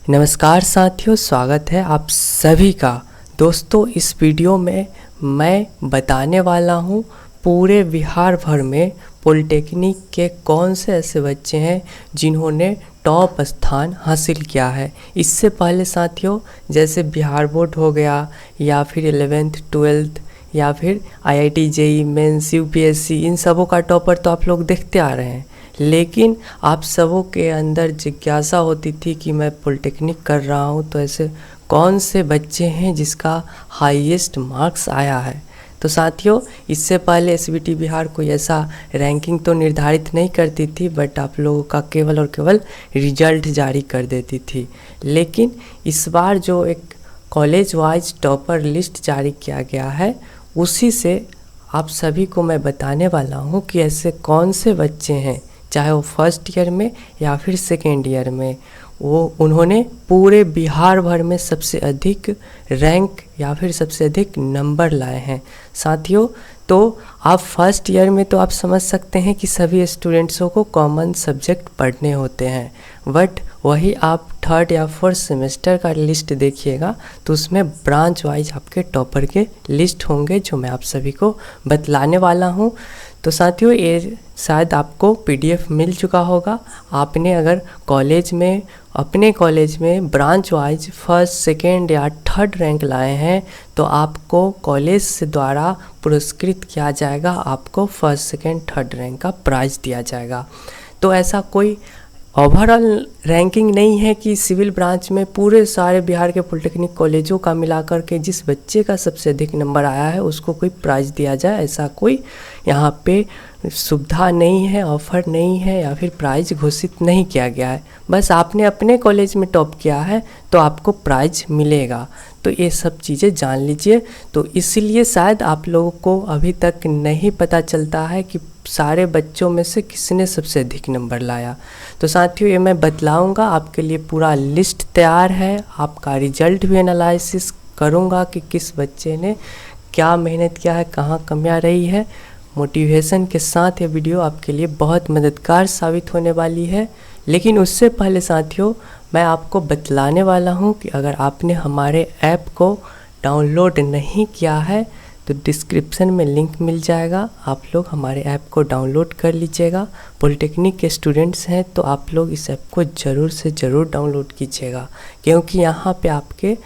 नमस्कार साथियों, स्वागत है आप सभी का। दोस्तों, इस वीडियो में मैं बताने वाला हूँ पूरे बिहार भर में पॉलिटेक्निक के कौन से ऐसे बच्चे हैं जिन्होंने टॉप स्थान हासिल किया है। इससे पहले साथियों, जैसे बिहार बोर्ड हो गया या फिर 11th 12th या फिर IIT JEE मेंस UPSC, इन सबों का टॉपर तो आप लोग देखते आ रहे हैं। लेकिन आप सबों के अंदर जिज्ञासा होती थी कि मैं पॉलिटेक्निक कर रहा हूँ, तो ऐसे कौन से बच्चे हैं जिसका हाईएस्ट मार्क्स आया है। तो साथियों, इससे पहले SBT बिहार कोई ऐसा रैंकिंग तो निर्धारित नहीं करती थी, बट आप लोगों का केवल और केवल रिजल्ट जारी कर देती थी। लेकिन इस बार जो एक कॉलेज वाइज टॉपर लिस्ट जारी किया गया है, उसी से आप सभी को मैं बताने वाला हूँ कि ऐसे कौन से बच्चे हैं, चाहे वो फर्स्ट ईयर में या फिर सेकेंड ईयर में, उन्होंने पूरे बिहार भर में सबसे अधिक रैंक या फिर सबसे अधिक नंबर लाए हैं। साथियों, तो आप फर्स्ट ईयर में तो आप समझ सकते हैं कि सभी स्टूडेंट्सों को कॉमन सब्जेक्ट पढ़ने होते हैं, बट वही आप थर्ड या फोर्थ सेमेस्टर का लिस्ट देखिएगा तो उसमें ब्रांच वाइज आपके टॉपर के लिस्ट होंगे, जो मैं आप सभी को बतलाने वाला हूँ। तो साथियों, ये शायद आपको PDF मिल चुका होगा। आपने अगर अपने कॉलेज में ब्रांच वाइज फर्स्ट, सेकेंड या थर्ड रैंक लाए हैं तो आपको कॉलेज से द्वारा पुरस्कृत किया जाएगा, आपको फर्स्ट, सेकेंड, थर्ड रैंक का प्राइज़ दिया जाएगा। तो ऐसा कोई ओवरऑल रैंकिंग नहीं है कि सिविल ब्रांच में पूरे सारे बिहार के पॉलिटेक्निक कॉलेजों का मिलाकर के जिस बच्चे का सबसे अधिक नंबर आया है उसको कोई प्राइज़ दिया जाए, ऐसा कोई यहाँ पे सुविधा नहीं है, ऑफ़र नहीं है या फिर प्राइज़ घोषित नहीं किया गया है। बस आपने अपने कॉलेज में टॉप किया है तो आपको प्राइज़ मिलेगा। तो ये सब चीज़ें जान लीजिए। तो इसलिए शायद आप लोगों को अभी तक नहीं पता चलता है कि सारे बच्चों में से किसने सबसे अधिक नंबर लाया। तो साथियों, ये मैं बतलाऊंगा, आपके लिए पूरा लिस्ट तैयार है। आपका रिजल्ट भी एनालिसिस करूंगा कि किस बच्चे ने क्या मेहनत किया है, कहाँ कमियां रही है। मोटिवेशन के साथ ये वीडियो आपके लिए बहुत मददगार साबित होने वाली है। लेकिन उससे पहले साथियों, मैं आपको बतलाने वाला हूँ कि अगर आपने हमारे ऐप को डाउनलोड नहीं किया है तो डिस्क्रिप्शन में लिंक मिल जाएगा, आप लोग हमारे ऐप को डाउनलोड कर लीजिएगा। पॉलिटेक्निक के स्टूडेंट्स हैं तो आप लोग इस ऐप को ज़रूर से ज़रूर डाउनलोड कीजिएगा, क्योंकि यहाँ पे आपके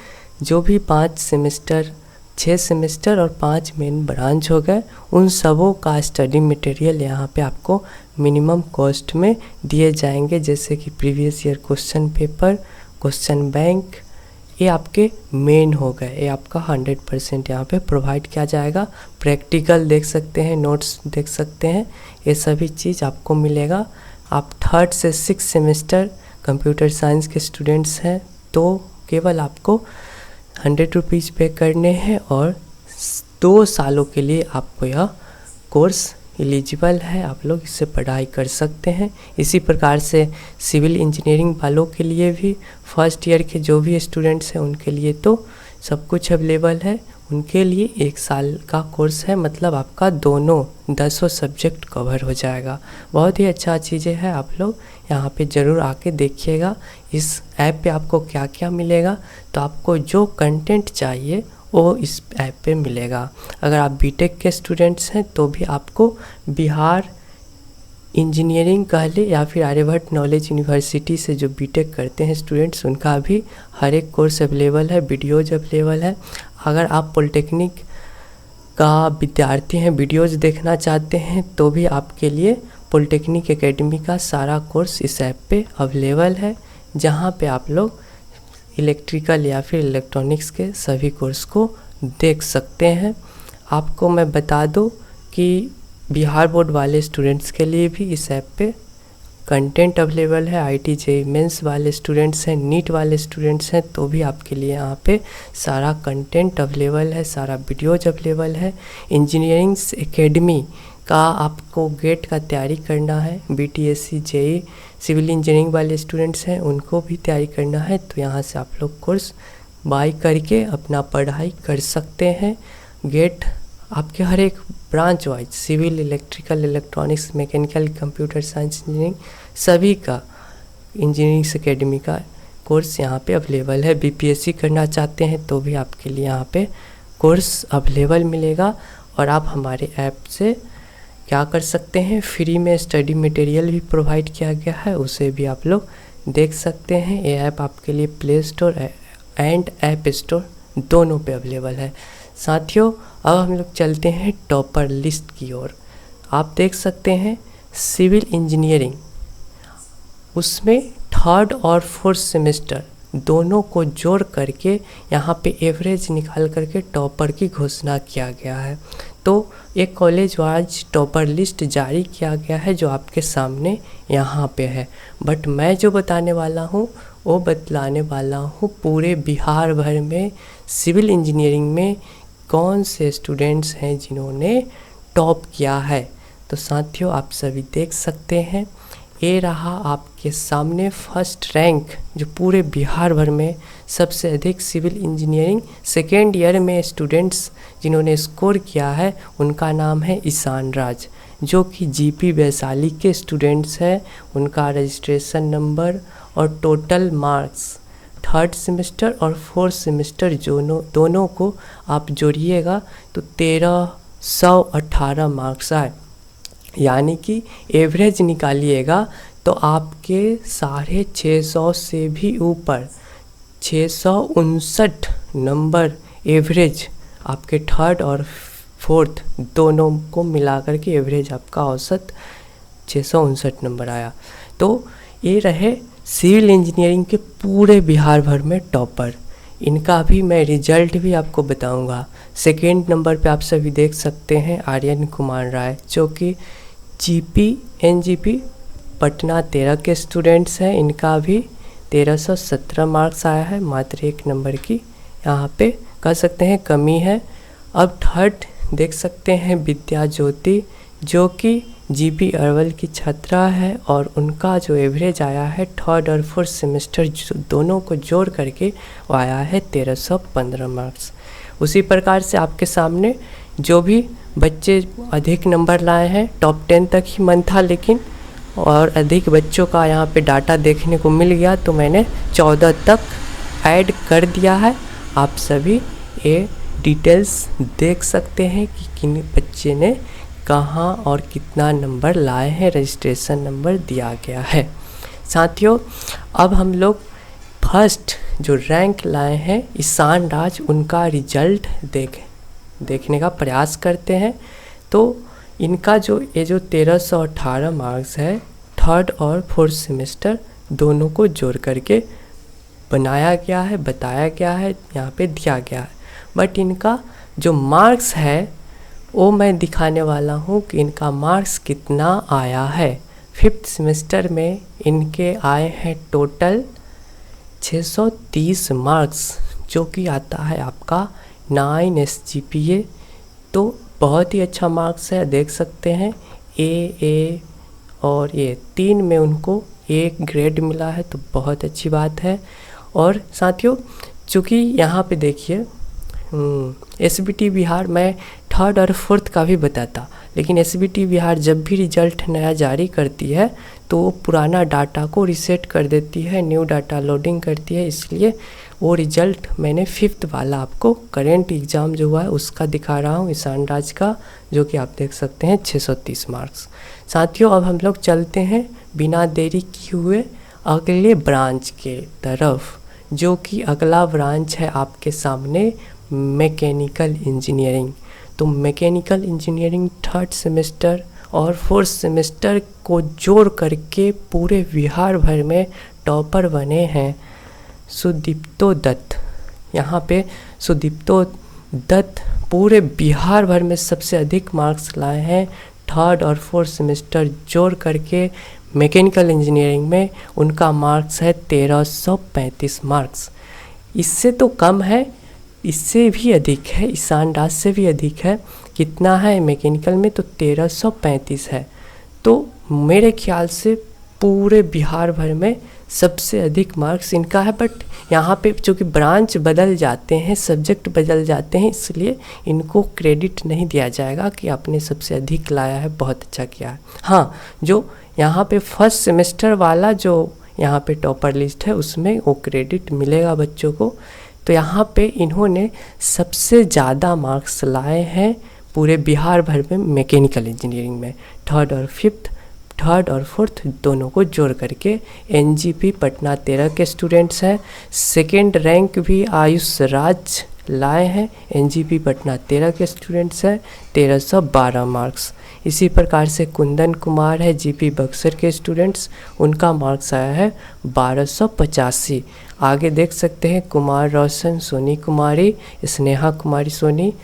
जो भी 5 सेमेस्टर, 6 सेमेस्टर और 5 मेन ब्रांच हो गए, उन सबों का स्टडी मटेरियल यहाँ पे आपको मिनिमम कॉस्ट में दिए जाएंगे, जैसे कि previous year question paper, question bank, ये आपके मेन हो गए। ये आपका 100% यहाँ पे प्रोवाइड किया जाएगा। प्रैक्टिकल देख सकते हैं, नोट्स देख सकते हैं, ये सभी चीज़ आपको मिलेगा। आप 3rd से 6th सेमेस्टर कंप्यूटर साइंस के स्टूडेंट्स हैं तो केवल आपको 100 रुपीज़ पे करने हैं और 2 सालों के लिए आपको यह कोर्स एलिजिबल है, आप लोग इससे पढ़ाई कर सकते हैं। इसी प्रकार से सिविल इंजीनियरिंग वालों के लिए भी, फर्स्ट ईयर के जो भी स्टूडेंट्स हैं उनके लिए तो सब कुछ अवेलेबल है। उनके लिए 1 साल का कोर्स है, मतलब आपका दोनों 10 सब्जेक्ट कवर हो जाएगा। बहुत ही अच्छा चीज़ें हैं, आप लोग यहाँ पे ज़रूर आके देखिएगा। इस ऐप पे आपको क्या क्या मिलेगा, तो आपको जो कंटेंट चाहिए वो इस ऐप पे मिलेगा। अगर आप बीटेक के स्टूडेंट्स हैं तो भी आपको बिहार इंजीनियरिंग कह ले या फिर आर्यभट्ट नॉलेज यूनिवर्सिटी से जो बीटेक करते हैं स्टूडेंट्स, उनका भी हर एक कोर्स अवेलेबल है, वीडियोज़ अवेलेबल है। अगर आप पॉलिटेक्निक का विद्यार्थी हैं, वीडियोज़ देखना चाहते हैं, तो भी आपके लिए पॉलिटेक्निक एकेडमी का सारा कोर्स इस ऐप पे अवेलेबल है, जहाँ पे आप लोग इलेक्ट्रिकल या फिर इलेक्ट्रॉनिक्स के सभी कोर्स को देख सकते हैं। आपको मैं बता दूं कि बिहार बोर्ड वाले स्टूडेंट्स के लिए भी इस ऐप पे कंटेंट अवेलेबल है। IIT JEE मेंस वाले स्टूडेंट्स हैं, नीट वाले स्टूडेंट्स हैं तो भी आपके लिए यहाँ पे सारा कंटेंट अवेलेबल है, सारा वीडियोज अवेलेबल है। इंजीनियरिंग एकेडमी का आपको गेट का तैयारी करना है, BTSC JEE सिविल इंजीनियरिंग वाले स्टूडेंट्स हैं उनको भी तैयारी करना है, तो यहाँ से आप लोग कोर्स बाय करके अपना पढ़ाई कर सकते हैं। गेट आपके हर एक branch wise, civil, electrical, electronics, mechanical, computer science, engineering, सभी का इंजीनियरिंग एकेडमी का कोर्स यहाँ पे अवेलेबल है। बीपीएससी करना चाहते हैं तो भी आपके लिए यहाँ पे कोर्स अवेलेबल मिलेगा। और आप हमारे ऐप से क्या कर सकते हैं, फ्री में स्टडी मटेरियल भी प्रोवाइड किया गया है, उसे भी आप लोग देख सकते हैं। ये ऐप आपके लिए play store and app store दोनों पे अवेलेबल है। साथियों, अब हम लोग चलते हैं टॉपर लिस्ट की ओर। आप देख सकते हैं सिविल इंजीनियरिंग, उसमें 3rd और 4th सेमेस्टर दोनों को जोड़ करके यहाँ पे एवरेज निकाल करके टॉपर की घोषणा किया गया है। तो एक कॉलेज वाइज टॉपर लिस्ट जारी किया गया है जो आपके सामने यहाँ पे है। बट मैं जो बताने वाला हूँ वो बतलाने वाला हूँ पूरे बिहार भर में सिविल इंजीनियरिंग में कौन से स्टूडेंट्स हैं जिन्होंने टॉप किया है। तो साथियों, आप सभी देख सकते हैं, ये रहा आपके सामने फर्स्ट रैंक जो पूरे बिहार भर में सबसे अधिक सिविल इंजीनियरिंग 2nd ईयर में स्टूडेंट्स जिन्होंने स्कोर किया है, उनका नाम है ईशान राज, जो कि जीपी वैशाली के स्टूडेंट्स हैं। उनका रजिस्ट्रेशन नंबर और टोटल मार्क्स 3rd सेमेस्टर और 4th सेमेस्टर दोनों को आप जोड़िएगा तो 1318 मार्क्स आए। यानी कि एवरेज निकालिएगा तो आपके 650 से भी ऊपर 659 नंबर एवरेज आपके 3rd और 4th दोनों को मिला करके एवरेज आपका औसत 659 नंबर आया। तो ये रहे सिविल इंजीनियरिंग के पूरे बिहार भर में टॉपर। इनका भी मैं रिजल्ट भी आपको बताऊंगा। 2nd नंबर पे आप सभी देख सकते हैं आर्यन कुमार राय, जो कि जीपी एनजीपी पटना 13 के स्टूडेंट्स हैं। इनका भी 1317 मार्क्स आया है। मात्र 1 नंबर की यहाँ पे कह सकते हैं कमी है। अब 3rd देख सकते हैं विद्या ज्योति, जो कि जीपी अरवल की छात्रा है और उनका जो एवरेज आया है 3rd और 4th सेमेस्टर दोनों को जोड़ करके वो आया है 1315 मार्क्स। उसी प्रकार से आपके सामने जो भी बच्चे अधिक नंबर लाए हैं, टॉप 10 तक ही मन था, लेकिन और अधिक बच्चों का यहाँ पे डाटा देखने को मिल गया तो मैंने 14 तक ऐड कर दिया है। आप सभी ये डिटेल्स देख सकते हैं कि किन बच्चे ने कहाँ और कितना नंबर लाए हैं, रजिस्ट्रेशन नंबर दिया गया है। साथियों, अब हम लोग फर्स्ट जो रैंक लाए हैं ईशान राज, उनका रिजल्ट देखने का प्रयास करते हैं। तो इनका जो 1318 मार्क्स है 3rd और 4th सेमेस्टर दोनों को जोड़ करके बनाया गया है, बताया गया है, यहाँ पे दिया गया है। बट इनका जो मार्क्स है वो मैं दिखाने वाला हूँ कि इनका मार्क्स कितना आया है। 5th सेमेस्टर में इनके आए हैं टोटल 630 मार्क्स, जो कि आता है आपका 9 SGPA। तो बहुत ही अच्छा मार्क्स है। देख सकते हैं ए और ये 3 में उनको A ग्रेड मिला है, तो बहुत अच्छी बात है। और साथियों, चूँकि यहाँ पे देखिए SBT बिहार, मैं 3rd और 4th का भी बताता, लेकिन SBT बिहार जब भी रिजल्ट नया जारी करती है तो वो पुराना डाटा को रीसेट कर देती है, न्यू डाटा लोडिंग करती है। इसलिए वो रिजल्ट मैंने 5th वाला आपको करेंट एग्ज़ाम जो हुआ है उसका दिखा रहा हूँ, ईशान राज का, जो कि आप देख सकते हैं 630 मार्क्स। साथियों, अब हम लोग चलते हैं बिना देरी किए हुए अगले ब्रांच के तरफ, जो कि अगला ब्रांच है आपके सामने मैकेनिकल इंजीनियरिंग। तो मैकेनिकल इंजीनियरिंग 3rd सेमेस्टर और 4th सेमेस्टर को जोड़ करके पूरे बिहार भर में टॉपर बने हैं सुदीप्तो दत्त। यहाँ पे सुदीप्तो दत्त पूरे बिहार भर में सबसे अधिक मार्क्स लाए हैं। 3rd और 4th सेमेस्टर जोड़ करके मैकेनिकल इंजीनियरिंग में उनका मार्क्स है 1335 मार्क्स। इससे तो कम है, इससे भी अधिक है, ईशान राज से भी अधिक है। कितना है मैकेनिकल में? तो 1335 है। तो मेरे ख्याल से पूरे बिहार भर में सबसे अधिक मार्क्स इनका है। बट यहाँ पे चूँकि ब्रांच बदल जाते हैं, सब्जेक्ट बदल जाते हैं, इसलिए इनको क्रेडिट नहीं दिया जाएगा कि आपने सबसे अधिक लाया है, बहुत अच्छा किया है। हाँ, जो यहाँ पे फर्स्ट सेमेस्टर वाला जो यहाँ पे टॉपर लिस्ट है, उसमें वो क्रेडिट मिलेगा बच्चों को। तो यहाँ पे इन्होंने सबसे ज़्यादा मार्क्स लाए हैं पूरे बिहार भर में मैकेनिकल इंजीनियरिंग में। थर्ड और फोर्थ दोनों को जोड़ करके एनजीपी पटना 13 के स्टूडेंट्स हैं। सेकेंड रैंक भी आयुष राज लाए हैं, एनजीपी पटना 13 के स्टूडेंट्स हैं, 1312 मार्क्स। इसी प्रकार से कुंदन कुमार है जीपी बक्सर के स्टूडेंट्स, उनका मार्क्स आया है 1285। आगे देख सकते हैं कुमार रोशन, सोनी कुमारी, स्नेहा कुमारी सोनी,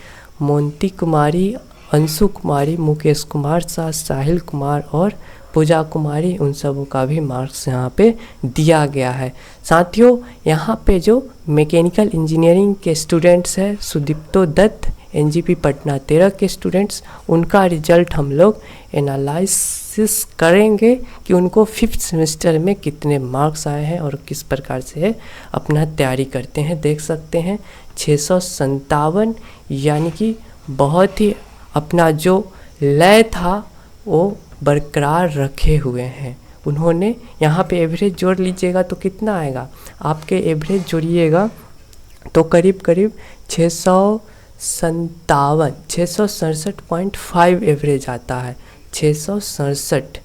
मोंती कुमारी, अंशु कुमारी, मुकेश कुमार शाह, साहिल कुमार और पूजा कुमारी, उन सबों का भी मार्क्स यहाँ पे दिया गया है। साथियों, यहाँ पे जो मैकेनिकल इंजीनियरिंग के स्टूडेंट्स हैं, सुदीप्तो दत्त एनजीपी पटना 13 के स्टूडेंट्स, उनका रिजल्ट हम लोग एनालिसिस करेंगे कि उनको 5th सेमेस्टर में कितने मार्क्स आए हैं और किस प्रकार से अपना तैयारी करते हैं। देख सकते हैं 657, यानी कि बहुत ही अपना जो लय था वो बरकरार रखे हुए हैं उन्होंने। यहाँ पे एवरेज जोड़ लीजिएगा तो कितना आएगा, आपके एवरेज जोड़िएगा तो करीब 667.5 एवरेज आता है, 667।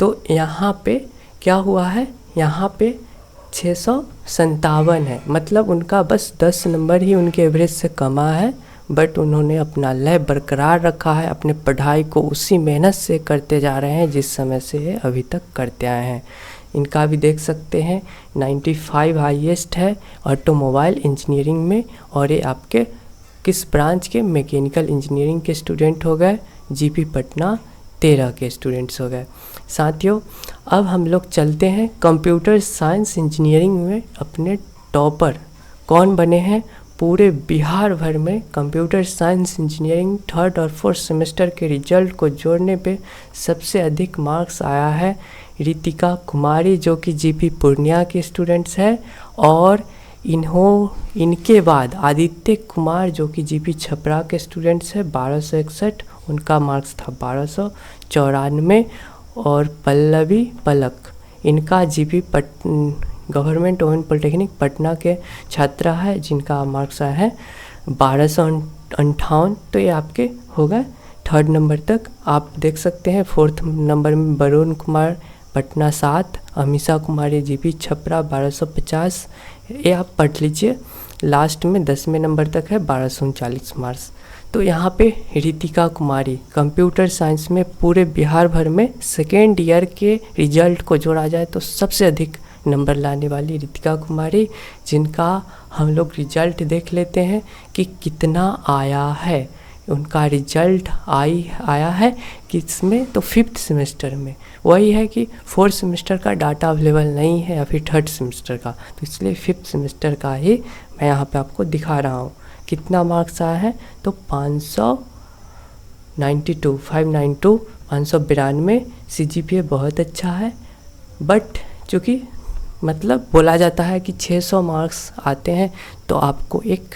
तो यहाँ पे क्या हुआ है, यहाँ पे 657 है, मतलब उनका बस 10 नंबर ही उनके एवरेज से कमा है। बट उन्होंने अपना लय बरकरार रखा है, अपने पढ़ाई को उसी मेहनत से करते जा रहे हैं जिस समय से अभी तक करते आए हैं। इनका भी देख सकते हैं 95 हाईएस्ट है ऑटोमोबाइल इंजीनियरिंग में, और ये आपके किस ब्रांच के, मैकेनिकल इंजीनियरिंग के स्टूडेंट हो गए, जीपी पटना 13 के स्टूडेंट्स हो गए। साथियों, अब हम लोग चलते हैं कंप्यूटर साइंस इंजीनियरिंग में अपने टॉपर कौन बने हैं। पूरे बिहार भर में कंप्यूटर साइंस इंजीनियरिंग 3rd और 4th सेमेस्टर के रिजल्ट को जोड़ने पे सबसे अधिक मार्क्स आया है रितिका कुमारी, जो कि जीपी पूर्णिया के स्टूडेंट्स है, और इनके बाद आदित्य कुमार जो कि जीपी छपरा के स्टूडेंट्स है, 1261, उनका मार्क्स था 1294, और पल्लवी पलक, इनका GP government open polytechnic Patna के छात्रा है, जिनका मार्क्स आया है 1258। तो ये आपके हो गए 3rd नंबर तक। आप देख सकते हैं 4th नंबर में वरुण कुमार पटना 7, अमीषा कुमारी जीपी छपरा 1250, ये आप पढ़ लीजिए। लास्ट में 10वें नंबर तक है 1239 मार्क्स। तो यहाँ पे रितिका कुमारी कंप्यूटर साइंस में पूरे बिहार भर में 2nd ईयर के रिजल्ट को जोड़ा जाए तो सबसे अधिक नंबर लाने वाली रितिका कुमारी, जिनका हम लोग रिजल्ट देख लेते हैं कि कितना आया है। उनका रिजल्ट आया है किसमें, तो 5th सेमेस्टर में। वही है कि 4th सेमेस्टर का डाटा अवेलेबल नहीं है या फिर 3rd सेमेस्टर का, तो इसलिए 5th सेमेस्टर का ही मैं यहाँ पे आपको दिखा रहा हूँ। कितना मार्क्स आया है, तो 592 592 CGPA बहुत अच्छा है। बट चूँकि मतलब बोला जाता है कि 600 मार्क्स आते हैं तो आपको एक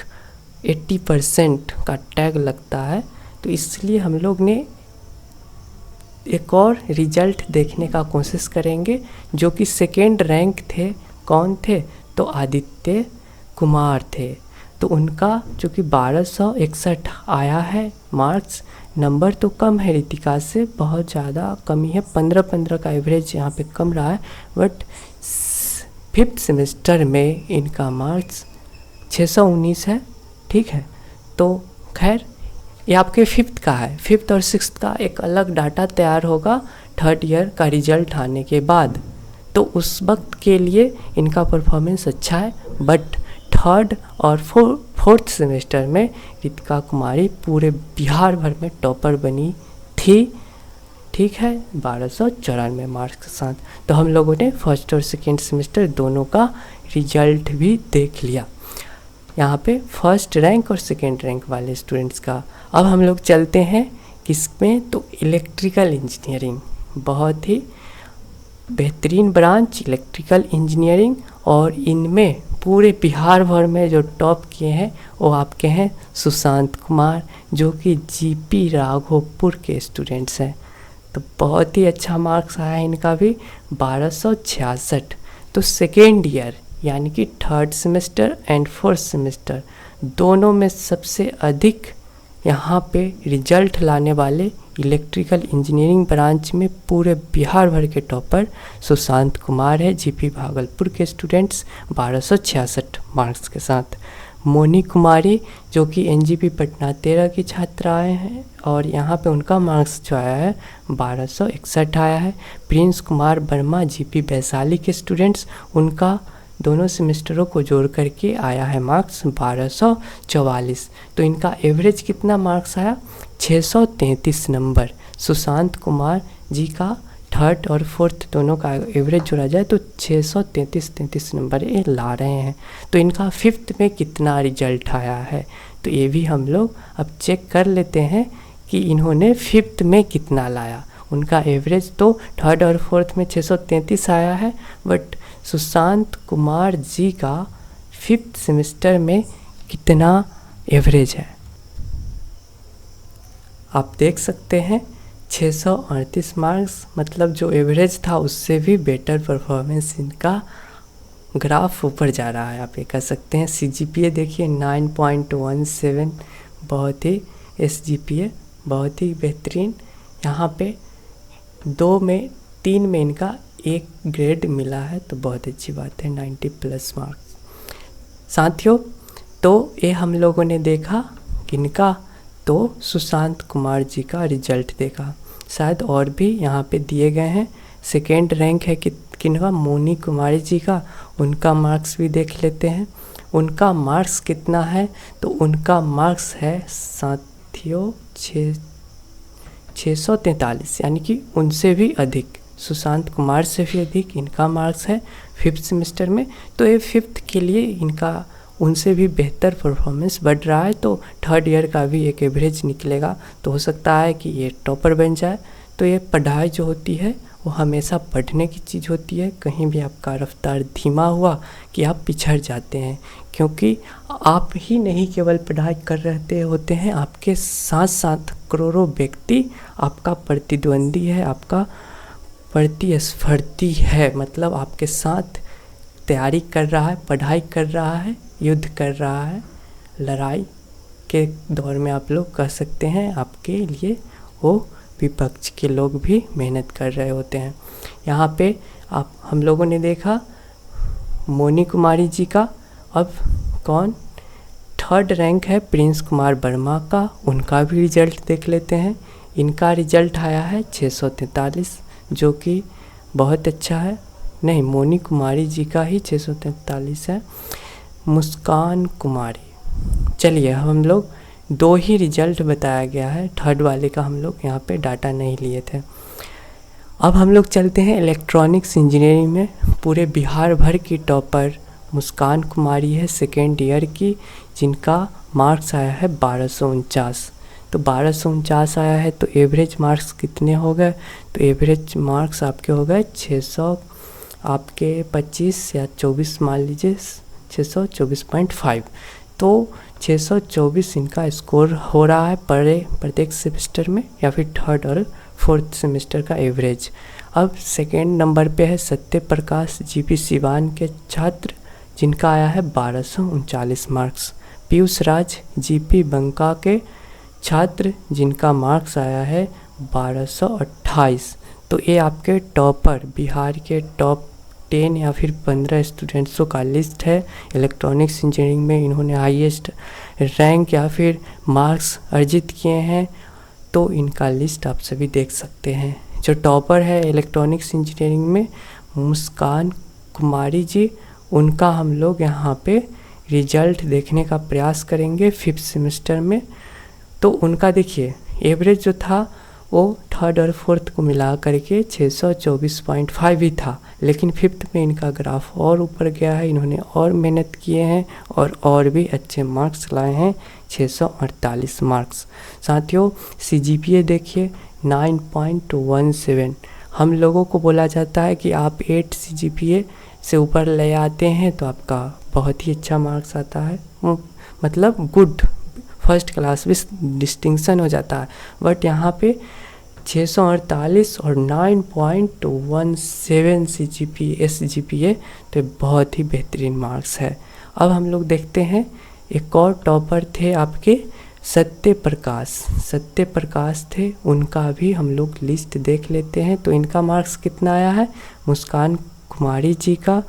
80% का टैग लगता है, तो इसलिए हम लोग ने एक और रिजल्ट देखने का कोशिश करेंगे, जो कि 2nd रैंक थे। कौन थे, तो आदित्य कुमार थे। तो उनका चूँकि 1261 आया है मार्क्स, नंबर तो कम है रितिका से, बहुत ज़्यादा कमी है, 15 का एवरेज यहाँ पे कम रहा है। बट 5th सेमेस्टर में इनका मार्क्स 619 है, ठीक है। तो खैर ये आपके 5th का है, 5th और 6th का एक अलग डाटा तैयार होगा 3rd ईयर का रिजल्ट आने के बाद, तो उस वक्त के लिए इनका परफॉर्मेंस अच्छा है। बट 3rd और 4th सेमेस्टर में रितिका कुमारी पूरे बिहार भर में टॉपर बनी थी, ठीक है, 1294 मार्क्स के साथ। तो हम लोगों ने 1st और 2nd सेमेस्टर दोनों का रिजल्ट भी देख लिया, यहाँ पे 1st रैंक और 2nd रैंक वाले स्टूडेंट्स का। अब हम लोग चलते हैं किसमें, तो इलेक्ट्रिकल इंजीनियरिंग, बहुत ही बेहतरीन ब्रांच इलेक्ट्रिकल इंजीनियरिंग, और इनमें पूरे बिहार भर में जो टॉप किए हैं वो आपके हैं सुशांत कुमार, जो कि जीपी राघोपुर के स्टूडेंट्स हैं। तो बहुत ही अच्छा मार्क्स आया इनका भी 1266। तो सेकेंड ईयर यानी कि third semester and fourth semester दोनों में सबसे अधिक यहाँ पे रिजल्ट लाने वाले इलेक्ट्रिकल इंजीनियरिंग ब्रांच में पूरे बिहार भर के टॉपर सुशांत कुमार है, जीपी भागलपुर के स्टूडेंट्स 1266 मार्क्स के साथ। मोनी कुमारी जो कि एनजीपी पटना 13 की छात्राएं हैं और यहाँ पे उनका मार्क्स जो आया है 1261 आया है। प्रिंस कुमार वर्मा जीपी वैशाली के स्टूडेंट्स, उनका दोनों सेमेस्टरों को जोड़ करके आया है मार्क्स 1244। तो इनका एवरेज कितना मार्क्स आया 633 नंबर। सुशांत कुमार जी का थर्ड और फोर्थ दोनों का एवरेज जोड़ा जाए तो 633 नंबर ये ला रहे हैं। तो इनका फिफ्थ में कितना रिजल्ट आया है तो ये भी हम लोग अब चेक कर लेते हैं कि इन्होंने फिफ्थ में कितना लाया। उनका एवरेज तो थर्ड और फोर्थ में 633 आया है, बट सुशांत कुमार जी का फिफ्थ सेमेस्टर में कितना एवरेज है आप देख सकते हैं 638 मार्क्स, मतलब जो एवरेज था उससे भी बेटर परफॉर्मेंस इनका ग्राफ ऊपर जा रहा है। आप ये कह सकते हैं। सीजीपीए देखिए 9.17, बहुत ही एसजीपीए बहुत ही बेहतरीन। यहाँ पे 3 में इनका एक ग्रेड मिला है तो बहुत अच्छी बात है, 90+ मार्क्स। साथियों तो ये हम लोगों ने देखा किनका, तो सुशांत कुमार जी का रिजल्ट देखा। शायद और भी यहाँ पे दिए गए हैं। सेकेंड रैंक है किनका, मोनी कुमारी जी का, उनका मार्क्स भी देख लेते हैं। उनका मार्क्स कितना है तो उनका मार्क्स है साथियों 643, यानी कि उनसे भी अधिक, सुशांत कुमार से भी अधिक इनका मार्क्स है फिफ्थ सेमेस्टर में। तो ये फिफ्थ के लिए इनका उनसे भी बेहतर परफॉर्मेंस बढ़ रहा है, तो थर्ड ईयर का भी एक एवरेज निकलेगा तो हो सकता है कि ये टॉपर बन जाए। तो ये पढ़ाई जो होती है वो हमेशा पढ़ने की चीज़ होती है। कहीं भी आपका रफ्तार धीमा हुआ कि आप पिछड़ जाते हैं, क्योंकि आप ही नहीं केवल पढ़ाई कर रहे होते हैं, आपके साथ साथ करोड़ों व्यक्ति आपका प्रतिद्वंदी है, आपका प्रतिस्पर्धी है, मतलब आपके साथ तैयारी कर रहा है, पढ़ाई कर रहा है, युद्ध कर रहा है। लड़ाई के दौर में आप लोग कह सकते हैं आपके लिए वो विपक्ष के लोग भी मेहनत कर रहे होते हैं। यहाँ पे हम लोगों ने देखा मोनी कुमारी जी का। अब कौन थर्ड रैंक है प्रिंस कुमार वर्मा का, उनका भी रिजल्ट देख लेते हैं। इनका रिजल्ट आया है 643, जो कि बहुत अच्छा है। नहीं, मोनी कुमारी जी का ही 643 है। मुस्कान कुमारी, चलिए हम लोग 2 ही रिजल्ट बताया गया है, थर्ड वाले का हम लोग यहाँ पे डाटा नहीं लिए थे। अब हम लोग चलते हैं इलेक्ट्रॉनिक्स इंजीनियरिंग में। पूरे बिहार भर की टॉपर मुस्कान कुमारी है सेकेंड ईयर की, जिनका मार्क्स आया है 1249। तो 1249 आया है तो एवरेज मार्क्स कितने हो गए, तो एवरेज मार्क्स आपके हो गए 600 आपके 25 या 24 मान लीजिए, 624.5। तो 624 इनका स्कोर हो रहा है प्रत्येक सेमेस्टर में, या फिर थर्ड और फोर्थ सेमेस्टर का एवरेज। अब सेकेंड नंबर पे है सत्य प्रकाश जीपी सिवान के छात्र, जिनका आया है 1239 मार्क्स। पीयूष राज जीपी बंका के छात्र, जिनका मार्क्स आया है 1228। तो ये आपके टॉपर, बिहार के टॉप 10 या फिर 15 स्टूडेंट्सों का लिस्ट है। इलेक्ट्रॉनिक्स इंजीनियरिंग में इन्होंने हाईएस्ट रैंक या फिर मार्क्स अर्जित किए हैं, तो इनका लिस्ट आप सभी देख सकते हैं। जो टॉपर है इलेक्ट्रॉनिक्स इंजीनियरिंग में मुस्कान कुमारी जी, उनका हम लोग यहाँ पे रिजल्ट देखने का प्रयास करेंगे फिफ्थ सेमेस्टर में। तो उनका देखिए एवरेज जो था वो थर्ड और फोर्थ को मिला करके 624.5 ही था, लेकिन फिफ्थ में इनका ग्राफ और ऊपर गया है। इन्होंने और मेहनत किए हैं और भी अच्छे मार्क्स लाए हैं, 648 मार्क्स। साथियों सीजीपीए देखिए 9.17। हम लोगों को बोला जाता है कि आप 8 सीजीपीए से ऊपर ले आते हैं तो आपका बहुत ही अच्छा मार्क्स आता है, मतलब good first class with distinction हो जाता है। बट यहाँ पे 648 और 9.17 SGPA, तो बहुत ही बेहतरीन मार्क्स है। अब हम लोग देखते हैं एक और टॉपर थे आपके सत्य प्रकाश थे, उनका भी हम लोग लिस्ट देख लेते हैं। तो इनका मार्क्स कितना आया है, मुस्कान कुमारी जी का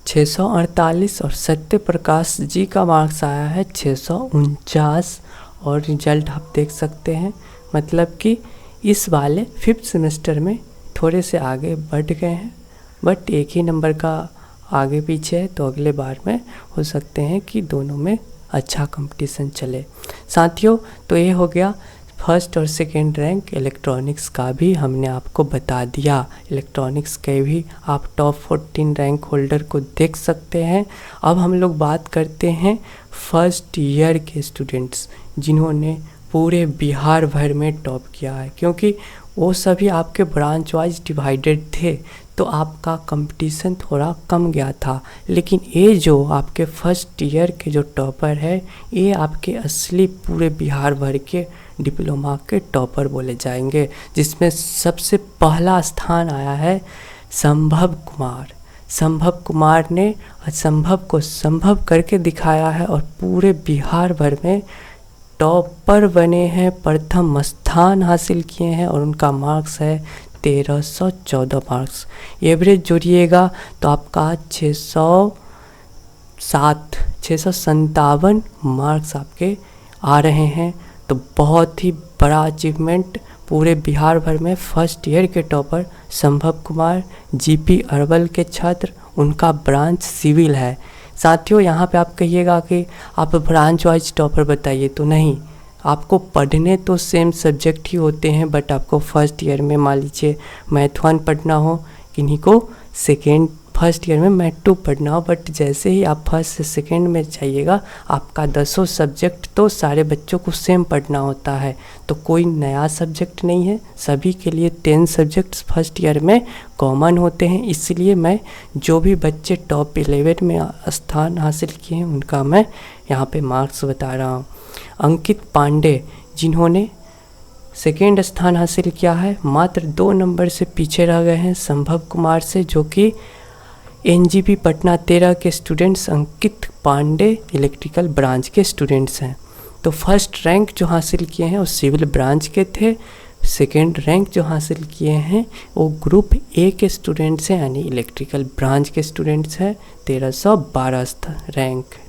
648 और सत्य प्रकाश जी का मार्क्स आया है 649। और रिजल्ट आप देख सकते हैं, मतलब कि इस वाले 5th सेमेस्टर में थोड़े से आगे बढ़ गए हैं, बट एक ही नंबर का आगे पीछे है। तो अगले बार में हो सकते हैं कि दोनों में अच्छा कंपटीशन चले। साथियों, तो ये हो गया फर्स्ट और सेकेंड रैंक इलेक्ट्रॉनिक्स का भी हमने आपको बता दिया। इलेक्ट्रॉनिक्स के भी आप टॉप 14 रैंक होल्डर को देख सकते हैं। अब हम लोग बात करते हैं फर्स्ट ईयर के स्टूडेंट्स जिन्होंने पूरे बिहार भर में टॉप किया है, क्योंकि वो सभी आपके ब्रांच वाइज डिवाइडेड थे, तो आपका कंपटीशन थोड़ा कम गया था। लेकिन ये जो आपके फर्स्ट ईयर के जो टॉपर है, ये आपके असली पूरे बिहार भर के डिप्लोमा के टॉपर बोले जाएंगे, जिसमें सबसे पहला स्थान आया है संभव कुमार ने असंभव को संभव करके दिखाया है और पूरे बिहार भर में टॉपर बने हैं, प्रथम स्थान हासिल किए हैं। और उनका मार्क्स है 1314 मार्क्स। एवरेज जोड़िएगा तो आपका 657 मार्क्स आपके आ रहे हैं। तो बहुत ही बड़ा अचीवमेंट पूरे बिहार भर में। फर्स्ट ईयर के टॉपर संभव कुमार, जीपी अरवल के छात्र, उनका ब्रांच सिविल है। साथियों, यहाँ पे आप कहिएगा कि आप ब्रांच वाइज टॉपर बताइए, तो नहीं, आपको पढ़ने तो सेम सब्जेक्ट ही होते हैं, बट आपको फर्स्ट ईयर में मान लीजिए मैथ 1 पढ़ना हो, किन्हीं को फर्स्ट ईयर में मैथ 2 पढ़ना हो, बट जैसे ही आप फर्स्ट से सेकेंड में जाइएगा, आपका 10 सब्जेक्ट तो सारे बच्चों को सेम पढ़ना होता है। तो कोई नया सब्जेक्ट नहीं है, सभी के लिए 10 सब्जेक्ट्स फर्स्ट ईयर में कॉमन होते हैं। इसलिए मैं जो भी बच्चे टॉप 11 में स्थान हासिल किए हैं, उनका मैं यहाँ पे मार्क्स बता रहा हूँ। अंकित पांडे, जिन्होंने सेकेंड स्थान हासिल किया है, मात्र 2 नंबर से पीछे रह गए हैं संभव कुमार से, जो कि एनजीपी पटना 13 के स्टूडेंट्स अंकित पांडे इलेक्ट्रिकल ब्रांच के स्टूडेंट्स हैं। तो फर्स्ट रैंक जो हासिल किए हैं वो सिविल ब्रांच के थे, सेकेंड रैंक जो हासिल किए हैं वो ग्रुप ए के स्टूडेंट्स हैं, यानी इलेक्ट्रिकल ब्रांच के स्टूडेंट्स हैं।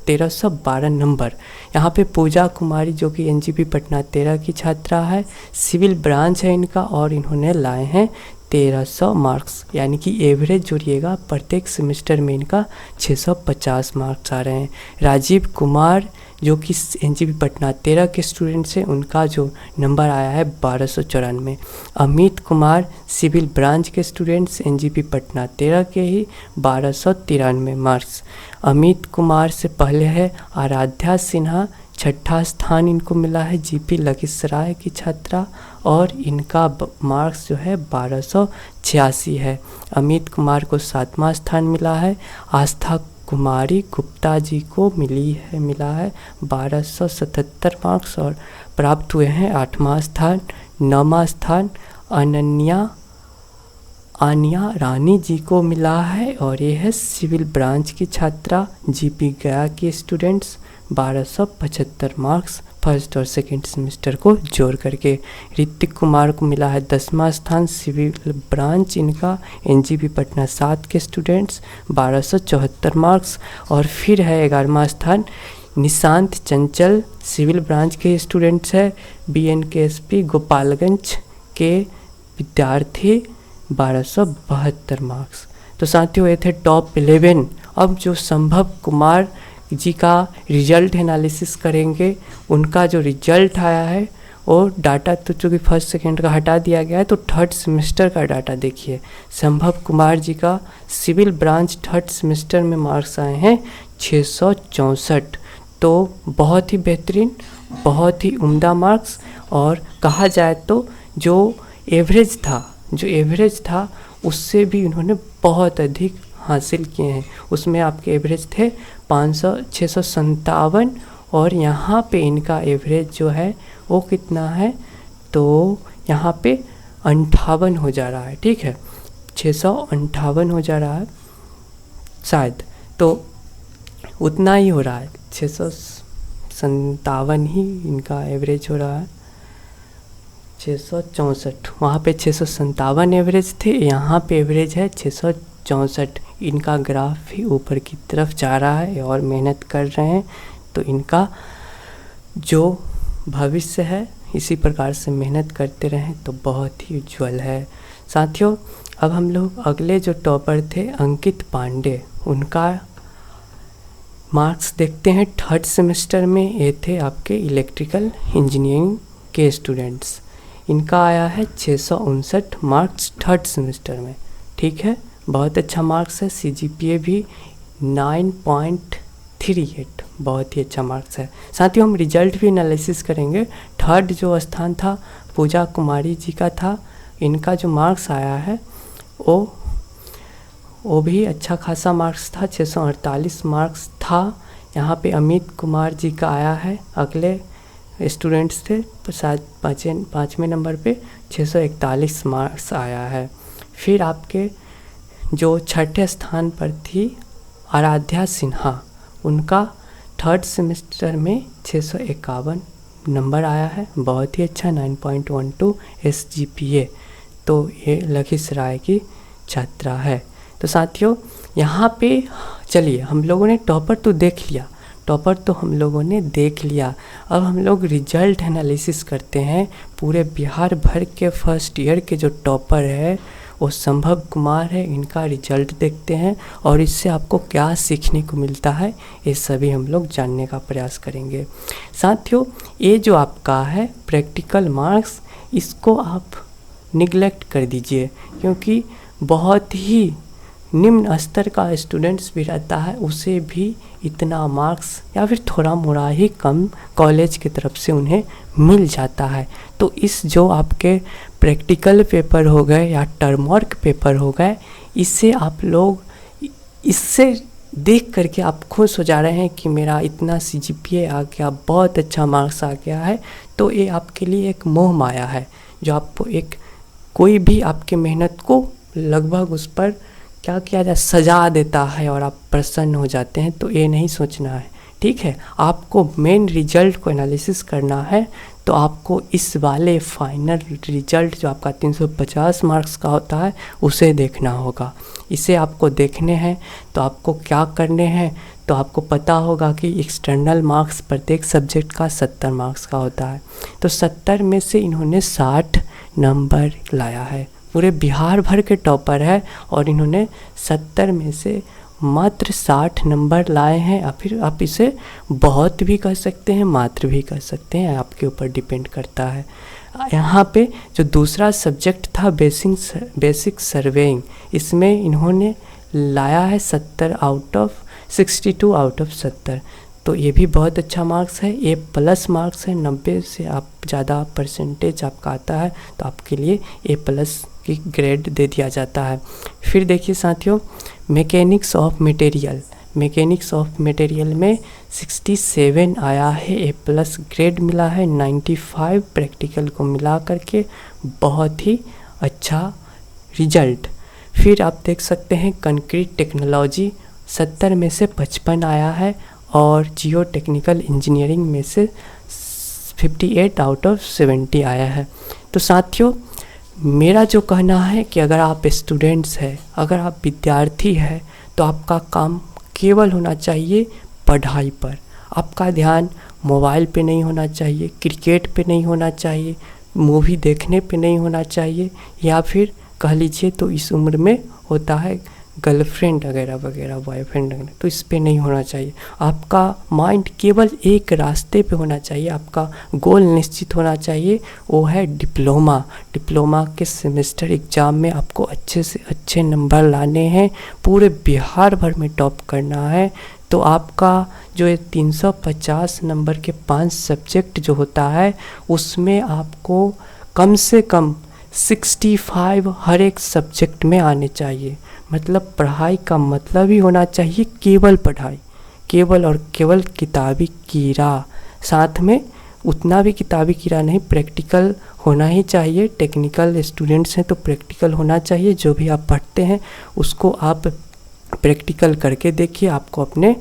1312 नंबर। यहाँ पे पूजा कुमारी, जो कि एनजीपी पटना 13 की छात्रा है, सिविल ब्रांच है इनका, और इन्होंने लाए हैं 1300 मार्क्स, यानी कि एवरेज जोड़िएगा प्रत्येक सेमेस्टर में इनका 650 मार्क्स आ रहे हैं। राजीव कुमार, जो कि एनजीपी पटना 13 के स्टूडेंट्स हैं, उनका जो नंबर आया है 1294। अमित कुमार, सिविल ब्रांच के स्टूडेंट्स, एनजीपी पटना 13 के ही 1293 मार्क्स। अमित कुमार से पहले है आराध्या सिन्हा, 6ठा स्थान इनको मिला है, जीपी लखीसराय की छात्रा, और इनका मार्क्स जो है 1286 है। अमित कुमार को 7वां स्थान मिला है। आस्था कुमारी गुप्ता जी को मिला है 1277 मार्क्स और प्राप्त हुए हैं 8वां स्थान। 9वां स्थान आनिया रानी जी को मिला है, और ये है सिविल ब्रांच की छात्रा, जीपी गया की स्टूडेंट्स, 1275 मार्क्स फर्स्ट और सेकेंड सेमेस्टर को जोड़ करके। ऋतिक कुमार को मिला है 10वां स्थान, सिविल ब्रांच इनका, एनजीपी पटना 7 के स्टूडेंट्स, 1274 मार्क्स। और फिर है 11वां स्थान निशांत चंचल, सिविल ब्रांच के स्टूडेंट्स है, BNKSP गोपालगंज के विद्यार्थी, 1272 मार्क्स। तो साथियों, ये थे टॉप 11। अब जो संभव कुमार जी का रिजल्ट एनालिसिस करेंगे, उनका जो रिजल्ट आया है और डाटा तो चूँकि फर्स्ट सेकेंड का हटा दिया गया है, तो थर्ड सेमेस्टर का डाटा देखिए। संभव कुमार जी का सिविल ब्रांच थर्ड सेमेस्टर में मार्क्स आए हैं 664, तो बहुत ही बेहतरीन, बहुत ही उम्दा मार्क्स। और कहा जाए तो जो एवरेज था उससे भी उन्होंने बहुत अधिक हासिल किए हैं उसमें आपके एवरेज थे 657 और यहाँ पे इनका एवरेज जो है वो कितना है, तो यहाँ पे 58 हो जा रहा है। ठीक है, 658 हो जा रहा है शायद, तो उतना ही हो रहा है, 657 ही इनका एवरेज हो रहा है। 664, वहाँ पे 657 एवरेज थे, यहाँ पे एवरेज है 664। इनका ग्राफ भी ऊपर की तरफ जा रहा है और मेहनत कर रहे हैं, तो इनका जो भविष्य है इसी प्रकार से मेहनत करते रहें तो बहुत ही उज्जवल है। साथियों, अब हम लोग अगले जो टॉपर थे अंकित पांडे, उनका मार्क्स देखते हैं। थर्ड सेमेस्टर में ये थे आपके इलेक्ट्रिकल इंजीनियरिंग के स्टूडेंट्स। इनका आया है 659 मार्क्स थर्ड सेमेस्टर में। ठीक है, बहुत अच्छा मार्क्स है। CGPA भी 9.38, बहुत ही अच्छा मार्क्स है। साथियों, हम रिजल्ट भी एनालिसिस करेंगे। थर्ड जो स्थान था पूजा कुमारी जी का था, इनका जो मार्क्स आया है वो भी अच्छा खासा मार्क्स था, 648 मार्क्स था। यहाँ पे अमित कुमार जी का आया है, अगले स्टूडेंट्स थे, शायद पाँचवें नंबर पे 641 मार्क्स आया है। फिर आपके जो छठे स्थान पर थी आराध्या सिन्हा, उनका थर्ड सेमेस्टर में 651 नंबर आया है, बहुत ही अच्छा, 9.12 SGPA। तो ये लखीसराय की छात्रा है। तो साथियों, यहाँ पे चलिए, हम लोगों ने टॉपर तो देख लिया, अब हम लोग रिजल्ट एनालिसिस करते हैं। पूरे बिहार भर के फर्स्ट ईयर के जो टॉपर है वो संभव कुमार है, इनका रिजल्ट देखते हैं और इससे आपको क्या सीखने को मिलता है ये सभी हम लोग जानने का प्रयास करेंगे। साथियों, ये जो आपका है प्रैक्टिकल मार्क्स, इसको आप निगलेक्ट कर दीजिए, क्योंकि बहुत ही निम्न स्तर का स्टूडेंट्स भी रहता है, उसे भी इतना मार्क्स या फिर थोड़ा मोड़ा ही कम कॉलेज की तरफ से उन्हें मिल जाता है। तो इस जो आपके प्रैक्टिकल पेपर हो गए या टर्म वर्क पेपर हो गए, इससे आप लोग इससे देख करके आप खुश हो जा रहे हैं कि मेरा इतना CGPA आ गया, बहुत अच्छा मार्क्स आ गया है। तो ये आपके लिए एक मोह माया है, जो आपको एक कोई भी आपके मेहनत को लगभग उस पर क्या किया जाए, सजा देता है और आप प्रसन्न हो जाते हैं। तो ये नहीं सोचना है, ठीक है। आपको मेन रिजल्ट को एनालिसिस करना है, तो आपको इस वाले फाइनल रिजल्ट जो आपका 350 मार्क्स का होता है उसे देखना होगा। इसे आपको देखने हैं तो आपको क्या करने हैं, तो आपको पता होगा कि एक्सटर्नल मार्क्स प्रत्येक सब्जेक्ट का 70 मार्क्स का होता है। तो 70 में से इन्होंने 60 नंबर लाया है, पूरे बिहार भर के टॉपर है और इन्होंने 70 में से मात्र 60 नंबर लाए हैं। या फिर आप इसे बहुत भी कह सकते हैं, मात्र भी कह सकते हैं, आपके ऊपर डिपेंड करता है। यहाँ पे जो दूसरा सब्जेक्ट था बेसिक सर्वेइंग, इसमें इन्होंने लाया है 70 आउट ऑफ 62 आउट ऑफ 70। तो ये भी बहुत अच्छा मार्क्स है, ए प्लस मार्क्स है। 90 से आप ज़्यादा परसेंटेज आपका आता है तो आपके लिए ए प्लस की ग्रेड दे दिया जाता है। फिर देखिए साथियों, मैकेनिक्स ऑफ मटेरियल में 67 आया है, ए प्लस ग्रेड मिला है, 95 प्रैक्टिकल को मिला करके, बहुत ही अच्छा रिजल्ट। फिर आप देख सकते हैं कंक्रीट टेक्नोलॉजी 70 में से 55 आया है और जियो टेक्निकल इंजीनियरिंग में से 58 आउट ऑफ 70 आया है। तो साथियों, मेरा जो कहना है कि अगर आप स्टूडेंट्स हैं, अगर आप विद्यार्थी हैं, तो आपका काम केवल होना चाहिए पढ़ाई पर। आपका ध्यान मोबाइल पे नहीं होना चाहिए, क्रिकेट पे नहीं होना चाहिए, मूवी देखने पे नहीं होना चाहिए, या फिर कह लीजिए तो इस उम्र में होता है गर्लफ्रेंड वगैरह वगैरह, बॉयफ्रेंड वगैरह, तो इस पे नहीं होना चाहिए। आपका माइंड केवल एक रास्ते पे होना चाहिए, आपका गोल निश्चित होना चाहिए, वो है डिप्लोमा के सेमेस्टर एग्ज़ाम में आपको अच्छे से अच्छे नंबर लाने हैं, पूरे बिहार भर में टॉप करना है। तो आपका जो ये 350 नंबर के 5 सब्जेक्ट जो होता है, उसमें आपको कम से कम 65 हर एक सब्जेक्ट में आने चाहिए। मतलब पढ़ाई का मतलब ही होना चाहिए केवल पढ़ाई, केवल और केवल किताबी कीड़ा। साथ में उतना भी किताबी कीड़ा नहीं, प्रैक्टिकल होना ही चाहिए। टेक्निकल स्टूडेंट्स हैं तो प्रैक्टिकल होना चाहिए। जो भी आप पढ़ते हैं उसको आप प्रैक्टिकल करके देखिए, आपको अपने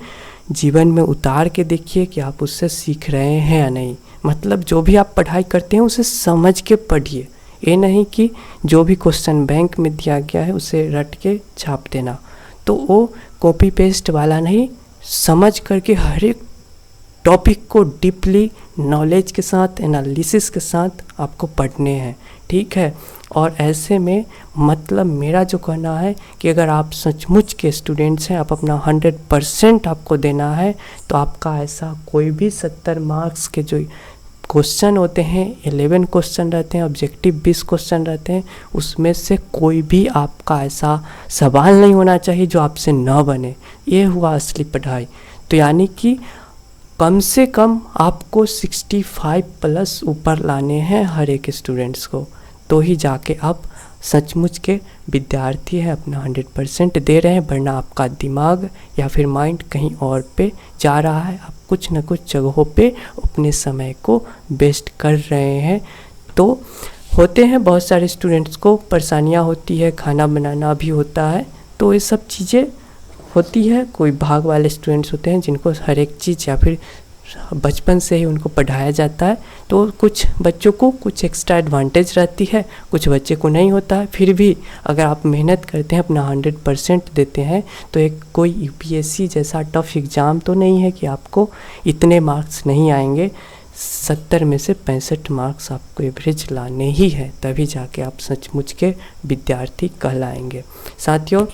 जीवन में उतार के देखिए कि आप उससे सीख रहे हैं या नहीं। मतलब जो भी आप पढ़ाई करते हैं उसे समझ के पढ़िए, ये नहीं कि जो भी क्वेश्चन बैंक में दिया गया है उसे रट के छाप देना। तो वो कॉपी पेस्ट वाला नहीं, समझ करके हर एक टॉपिक को डीपली नॉलेज के साथ, एनालिसिस के साथ आपको पढ़ने हैं, ठीक है। और ऐसे में मतलब मेरा जो कहना है कि अगर आप सचमुच के स्टूडेंट्स हैं, आप अपना 100% आपको देना है, तो आपका ऐसा कोई भी 70 मार्क्स के जो क्वेश्चन होते हैं, 11 क्वेश्चन रहते हैं, ऑब्जेक्टिव 20 क्वेश्चन रहते हैं, उसमें से कोई भी आपका ऐसा सवाल नहीं होना चाहिए जो आपसे न बने। ये हुआ असली पढ़ाई। तो यानी कि कम से कम आपको 65 प्लस ऊपर लाने हैं हर एक स्टूडेंट्स को, तो ही जाके आप सचमुच के विद्यार्थी हैं, अपना 100% दे रहे हैं। वरना आपका दिमाग या फिर माइंड कहीं और पे जा रहा है, आप कुछ न कुछ जगहों पे अपने समय को वेस्ट कर रहे हैं। तो होते हैं बहुत सारे स्टूडेंट्स को परेशानियां होती है, खाना बनाना भी होता है, तो ये सब चीज़ें होती है। कोई भाग वाले स्टूडेंट्स होते हैं जिनको हर एक चीज़ या फिर बचपन से ही उनको पढ़ाया जाता है, तो कुछ बच्चों को कुछ एक्स्ट्रा एडवांटेज रहती है, कुछ बच्चे को नहीं होता है। फिर भी अगर आप मेहनत करते हैं, अपना 100% देते हैं, तो एक कोई यूपीएससी जैसा टफ एग्ज़ाम तो नहीं है कि आपको इतने मार्क्स नहीं आएंगे। 70 में से 65 मार्क्स आपको एवरेज लाने ही है, तभी जाके आप सचमुच के विद्यार्थी कहलाएंगे। साथियों,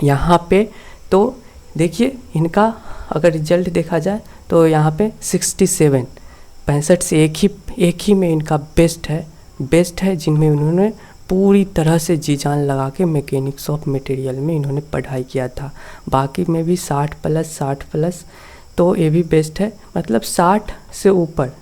यहाँ पे तो देखिए इनका अगर रिजल्ट देखा जाए तो यहाँ पे 67, 65 से एक ही में इनका बेस्ट है जिनमें उन्होंने पूरी तरह से जी जान लगा के मैकेनिक्स ऑफ मटेरियल में इन्होंने पढ़ाई किया था। बाकी में भी 60 प्लस तो ये भी बेस्ट है, मतलब 60 से ऊपर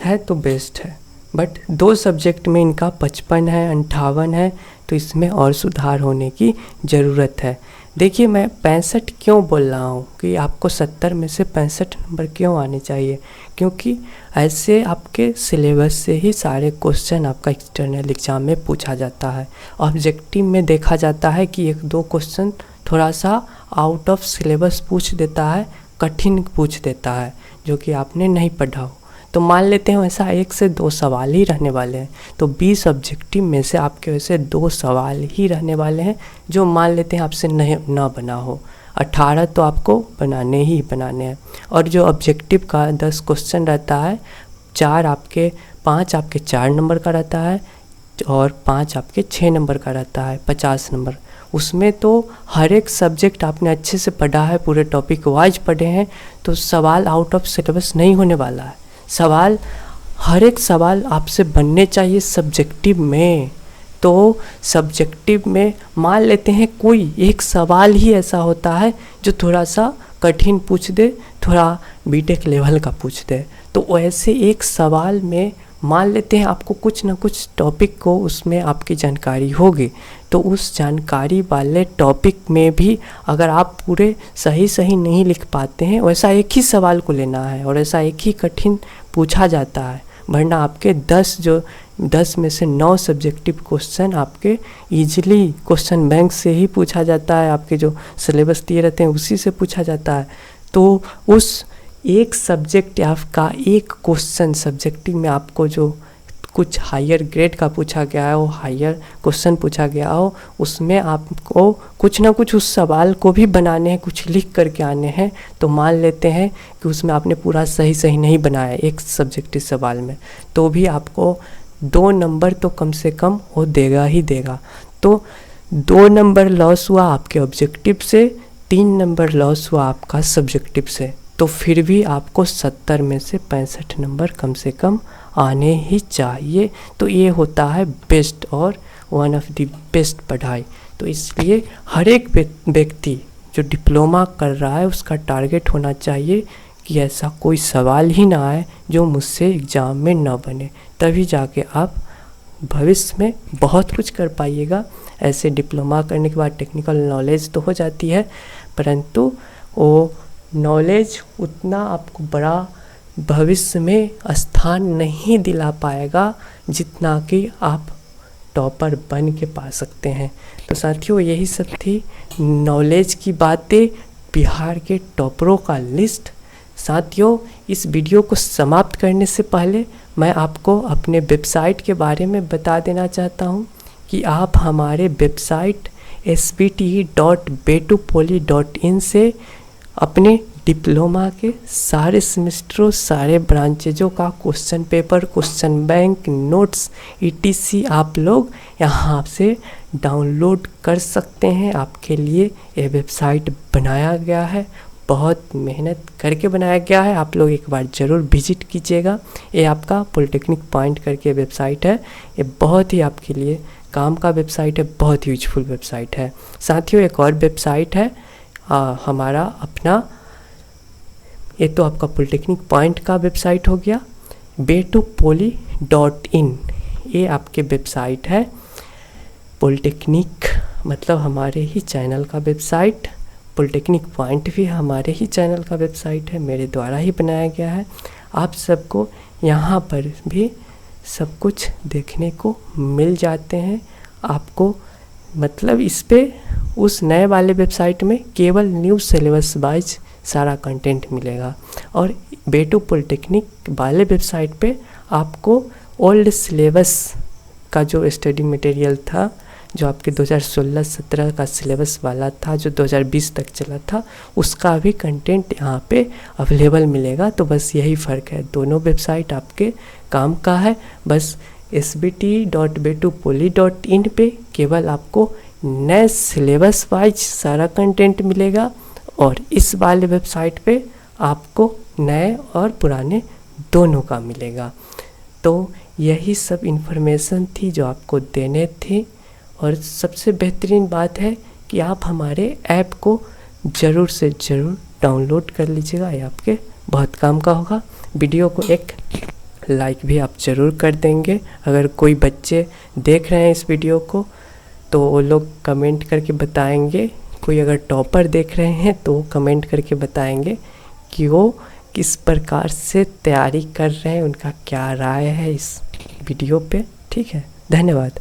है तो बेस्ट है। बट 2 सब्जेक्ट में इनका 55 है, 58 है, तो इसमें और सुधार होने की ज़रूरत है। देखिए मैं 65 क्यों बोल रहा हूँ कि आपको 70 में से 65 नंबर क्यों आने चाहिए, क्योंकि ऐसे आपके सिलेबस से ही सारे क्वेश्चन आपका एक्सटर्नल एग्ज़ाम में पूछा जाता है। ऑब्जेक्टिव में देखा जाता है कि 1-2 क्वेश्चन थोड़ा सा आउट ऑफ सिलेबस पूछ देता है, कठिन पूछ देता है, जो कि आपने नहीं पढ़ा हो। तो मान लेते हैं वैसा 1 से 2 सवाल ही रहने वाले हैं, तो 20 ऑब्जेक्टिव में से आपके वैसे 2 सवाल ही रहने वाले हैं जो मान लेते हैं आपसे नहीं ना बना हो। 18 तो आपको बनाने हैं। और जो ऑब्जेक्टिव का 10 क्वेश्चन रहता है, 5 आपके 4 नंबर का रहता है और 5 आपके 6 नंबर का रहता है, 50 नंबर। उसमें तो हर एक सब्जेक्ट आपने अच्छे से पढ़ा है, पूरे टॉपिक वाइज पढ़े हैं, तो सवाल आउट ऑफ सिलेबस नहीं होने वाला है। हर एक सवाल आपसे बनने चाहिए सब्जेक्टिव में। तो सब्जेक्टिव में मान लेते हैं कोई एक सवाल ही ऐसा होता है जो थोड़ा सा कठिन पूछ दे, थोड़ा बीटेक लेवल का पूछ दे, तो ऐसे एक सवाल में मान लेते हैं आपको कुछ ना कुछ टॉपिक को उसमें आपकी जानकारी होगी, तो उस जानकारी वाले टॉपिक में भी अगर आप पूरे सही नहीं लिख पाते हैं, वैसा एक ही सवाल को लेना है और ऐसा एक ही कठिन पूछा जाता है। वरना आपके 10 में से 9 सब्जेक्टिव क्वेश्चन आपके इजीली क्वेश्चन बैंक से ही पूछा जाता है, आपके जो सिलेबस दिए रहते हैं उसी से पूछा जाता है। तो उस एक सब्जेक्ट आपका एक क्वेश्चन सब्जेक्टिव में आपको जो कुछ हायर ग्रेड का पूछा गया हो, हायर क्वेश्चन पूछा गया हो, उसमें आपको कुछ ना कुछ उस सवाल को भी बनाने हैं, कुछ लिख करके आने हैं। तो मान लेते हैं कि उसमें आपने पूरा सही नहीं बनाया एक सब्जेक्टिव सवाल में, तो भी आपको 2 नंबर तो कम से कम वो देगा ही देगा। तो 2 नंबर लॉस हुआ आपके ऑब्जेक्टिव से, 3 नंबर लॉस हुआ आपका सब्जेक्टिव से, तो फिर भी आपको 70 में से 65 नंबर कम से कम आने ही चाहिए। तो ये होता है बेस्ट और वन ऑफ द बेस्ट पढ़ाई। तो इसलिए हर एक व्यक्ति जो डिप्लोमा कर रहा है उसका टारगेट होना चाहिए कि ऐसा कोई सवाल ही ना आए जो मुझसे एग्ज़ाम में ना बने, तभी जाके आप भविष्य में बहुत कुछ कर पाइएगा। ऐसे डिप्लोमा करने के बाद टेक्निकल नॉलेज तो हो जाती है, परंतु वो नॉलेज उतना आपको बड़ा भविष्य में स्थान नहीं दिला पाएगा जितना कि आप टॉपर बन के पा सकते हैं। तो साथियों, यही सब थी नॉलेज की बातें, बिहार के टॉपरों का लिस्ट। साथियों, इस वीडियो को समाप्त करने से पहले मैं आपको अपने वेबसाइट के बारे में बता देना चाहता हूं कि आप हमारे वेबसाइट spt.betupoli.in से अपने डिप्लोमा के सारे सेमेस्टरों, सारे ब्रांचेजों का question paper, question bank, notes etc आप लोग यहाँ से डाउनलोड कर सकते हैं। आपके लिए ये वेबसाइट बनाया गया है, बहुत मेहनत करके बनाया गया है। आप लोग एक बार ज़रूर विजिट कीजिएगा। ये आपका पॉलिटेक्निक पॉइंट करके वेबसाइट है। ये बहुत ही आपके लिए काम का वेबसाइट है, बहुत यूजफुल वेबसाइट है। साथियों, एक और वेबसाइट है हमारा अपना, ये तो आपका पॉलिटेक्निक पॉइंट का वेबसाइट हो गया। betupoli.in ये आपके वेबसाइट है। पॉलिटेक्निक मतलब हमारे ही चैनल का वेबसाइट, पॉलिटेक्निक पॉइंट भी हमारे ही चैनल का वेबसाइट है, मेरे द्वारा ही बनाया गया है। आप सबको यहाँ पर भी सब कुछ देखने को मिल जाते हैं। आपको मतलब इस पे उस नए वाले वेबसाइट में केवल न्यू सिलेबस वाइज सारा कंटेंट मिलेगा, और बेटू पॉलिटेक्निक वाले वेबसाइट पे आपको ओल्ड सिलेबस का जो स्टडी मटेरियल था, जो आपके 2016-17 का सिलेबस वाला था, जो 2020 तक चला था, उसका भी कंटेंट यहाँ पे अवेलेबल मिलेगा। तो बस यही फ़र्क है, दोनों वेबसाइट आपके काम का है। बस sbt.betupoli.in पे केवल आपको नए सिलेबस वाइज सारा कंटेंट मिलेगा, और इस वाले वेबसाइट पे आपको नए और पुराने दोनों का मिलेगा। तो यही सब इन्फॉर्मेशन थी जो आपको देने थी, और सबसे बेहतरीन बात है कि आप हमारे ऐप को ज़रूर से ज़रूर डाउनलोड कर लीजिएगा, ये आपके बहुत काम का होगा। वीडियो को एक लाइक भी आप ज़रूर कर देंगे। अगर कोई बच्चे देख रहे हैं इस वीडियो को तो वो लोग कमेंट करके बताएंगे, कोई अगर टॉपर देख रहे हैं तो कमेंट करके बताएंगे कि वो किस प्रकार से तैयारी कर रहे हैं, उनका क्या राय है इस वीडियो पे। ठीक है, धन्यवाद।